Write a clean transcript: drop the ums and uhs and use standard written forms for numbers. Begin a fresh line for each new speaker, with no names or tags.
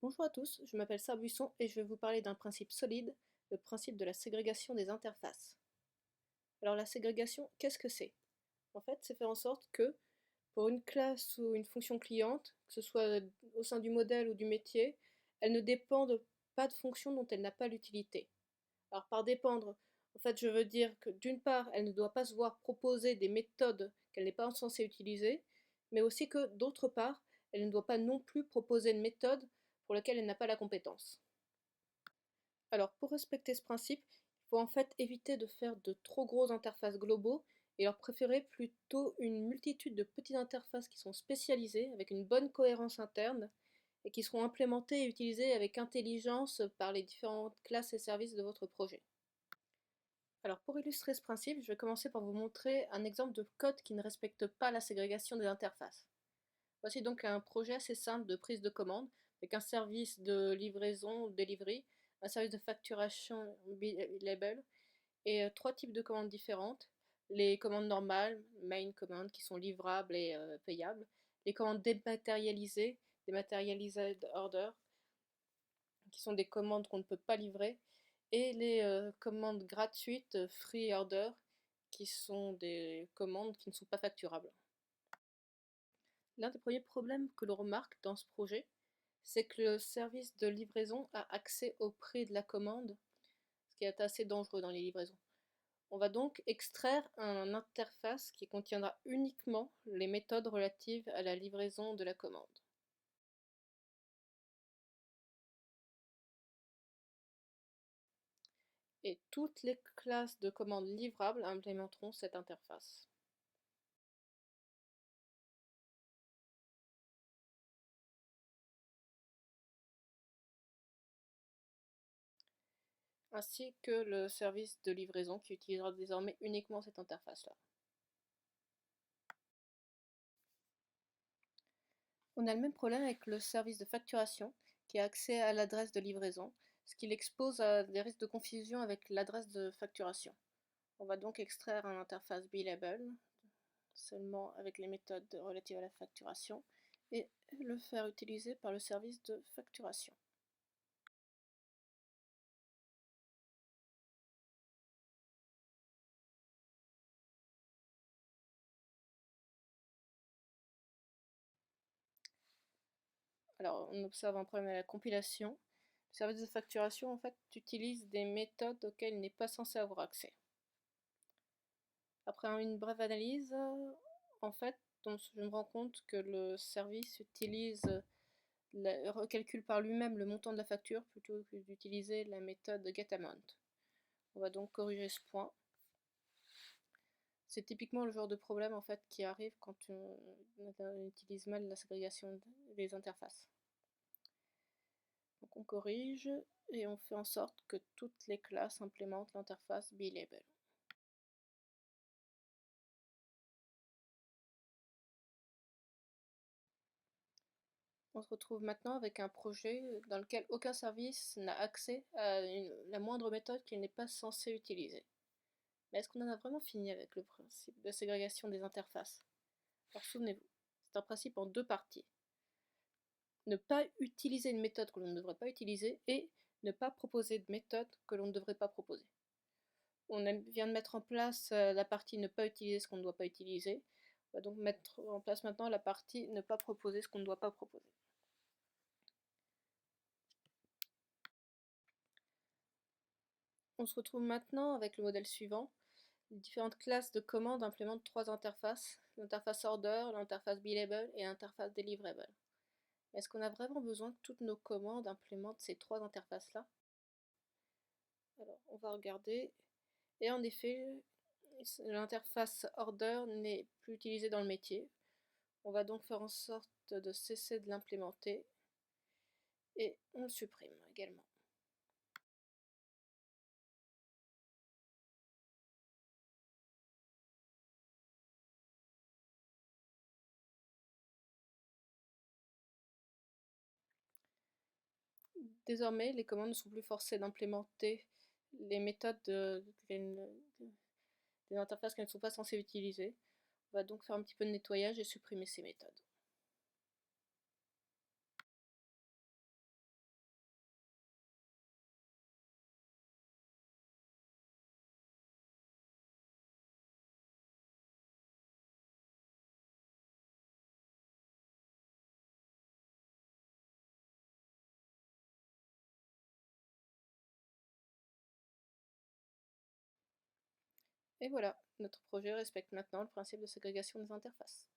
Bonjour à tous, je m'appelle Sarah Buisson et je vais vous parler d'un principe solide, le principe de la ségrégation des interfaces. Alors la ségrégation, qu'est-ce que c'est? En fait, c'est faire en sorte que pour une classe ou une fonction cliente, que ce soit au sein du modèle ou du métier, elle ne dépende pas de fonction dont elle n'a pas l'utilité. Alors par dépendre, en fait, je veux dire que d'une part, elle ne doit pas se voir proposer des méthodes qu'elle n'est pas censée utiliser, mais aussi que d'autre part, elle ne doit pas non plus proposer une méthode pour laquelle elle n'a pas la compétence. Alors, pour respecter ce principe, il faut en fait éviter de faire de trop gros interfaces globaux et leur préférer plutôt une multitude de petites interfaces qui sont spécialisées, avec une bonne cohérence interne, et qui seront implémentées et utilisées avec intelligence par les différentes classes et services de votre projet. Alors, pour illustrer ce principe, je vais commencer par vous montrer un exemple de code qui ne respecte pas la ségrégation des interfaces. Voici donc un projet assez simple de prise de commande, avec un service de livraison, delivery, un service de facturation, label, et trois types de commandes différentes. Les commandes normales, main commands, qui sont livrables et payables. Les commandes dématérialisées, dématérialised order, qui sont des commandes qu'on ne peut pas livrer. Et les commandes gratuites, free order, qui sont des commandes qui ne sont pas facturables. L'un des premiers problèmes que l'on remarque dans ce projet, c'est que le service de livraison a accès au prix de la commande, ce qui est assez dangereux dans les livraisons. On va donc extraire une interface qui contiendra uniquement les méthodes relatives à la livraison de la commande. Et toutes les classes de commandes livrables implémenteront cette interface. Ainsi que le service de livraison qui utilisera désormais uniquement cette interface-là. On a le même problème avec le service de facturation qui a accès à l'adresse de livraison, ce qui l'expose à des risques de confusion avec l'adresse de facturation. On va donc extraire un interface billable seulement avec les méthodes relatives à la facturation et le faire utiliser par le service de facturation. Alors on observe un problème à la compilation. Le service de facturation en fait utilise des méthodes auxquelles il n'est pas censé avoir accès. Après une brève analyse, en fait, je me rends compte que le service recalcule par lui-même le montant de la facture plutôt que d'utiliser la méthode getAmount. On va donc corriger ce point. C'est typiquement le genre de problème en fait qui arrive quand on utilise mal la ségrégation des interfaces. Donc on corrige et on fait en sorte que toutes les classes implémentent l'interface bLabel. On se retrouve maintenant avec un projet dans lequel aucun service n'a accès à la moindre méthode qu'il n'est pas censé utiliser. Mais est-ce qu'on en a vraiment fini avec le principe de ségrégation des interfaces? Alors souvenez-vous, c'est un principe en deux parties. Ne pas utiliser une méthode que l'on ne devrait pas utiliser et ne pas proposer de méthode que l'on ne devrait pas proposer. On vient de mettre en place la partie ne pas utiliser ce qu'on ne doit pas utiliser. On va donc mettre en place maintenant la partie ne pas proposer ce qu'on ne doit pas proposer. On se retrouve maintenant avec le modèle suivant. Les différentes classes de commandes implémentent trois interfaces, l'interface order, l'interface billable et l'interface deliverable. Est-ce qu'on a vraiment besoin que toutes nos commandes implémentent ces trois interfaces-là? Alors, on va regarder. Et en effet, l'interface order n'est plus utilisée dans le métier. On va donc faire en sorte de cesser de l'implémenter et on le supprime également. Désormais, les commandes ne sont plus forcées d'implémenter les méthodes des interfaces qu'elles ne sont pas censées utiliser. On va donc faire un petit peu de nettoyage et supprimer ces méthodes. Et voilà, notre projet respecte maintenant le principe de ségrégation des interfaces.